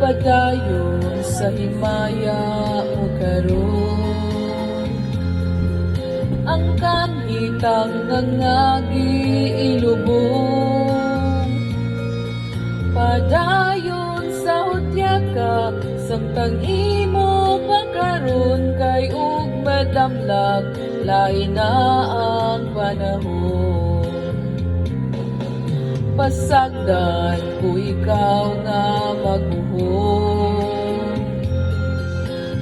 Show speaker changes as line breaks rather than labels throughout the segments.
Padayon sa himaya mo karon, ang kanhitang nangagi ilubong. Padayon sa hudya ka, samtang imo pagkaron kay ug madamlag, lain na ang panahon. Pasagdan ko ikaw nga magbuhon,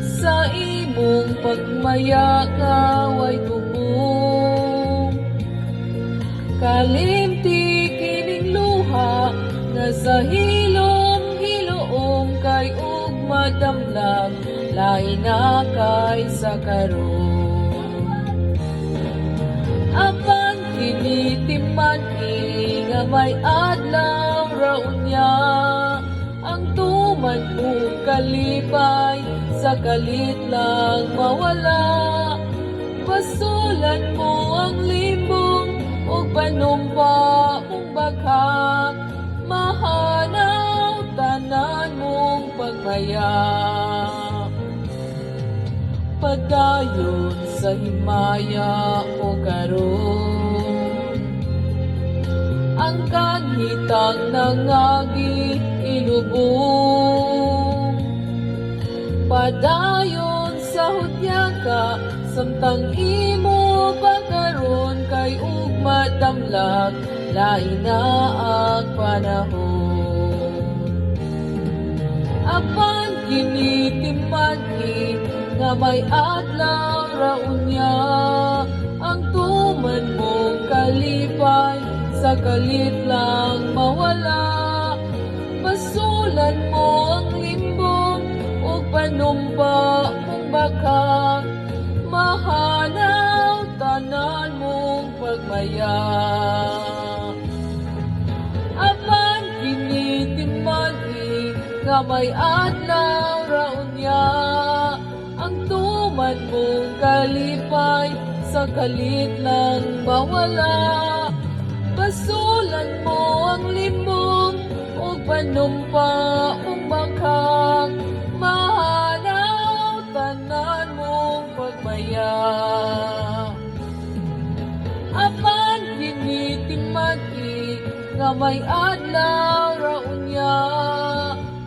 sa imong pagmaya nga way tubong. Kalimti kining luha nga sa hilom-hiloom kay ug madamlag, lain na kay sa karon. Apan kini timan-i nga may adlaw raunya, ang tuman mong kalipay sa kalit lang mawala. Pasulan mo ang limbong ug panumpa mong baghang, mahanaw tanan mong pagmaya. Padayon sa himaya mo karon, ang kanhitang nangagi ilubong. Padayon sa hudya ka, samtang imo pagkaron kay ug madamlag, lain na ang panahon. Apan kini timan-i nga may adlaw raunya, ang tuman mong kalipay sa kalit lang mawala. Pasulan mo ang limbong ug panumpa mong baghang, mahanaw tanan mong pagmaya. Apan kini timan-i nga may adlaw raunya, ang tuman mong kalipay sa kalit lang mawala. Pasulan mo ang limbong ug panumpa mong baghang, mahanaw tanan mong pagmaya. Apan kini timan-i nga may adlaw raunya,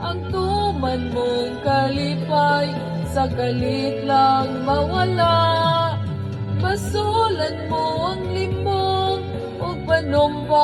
ang tuman mong kalipay sa kalit lang mawala. Pasulan mo ang limbong ug panumpa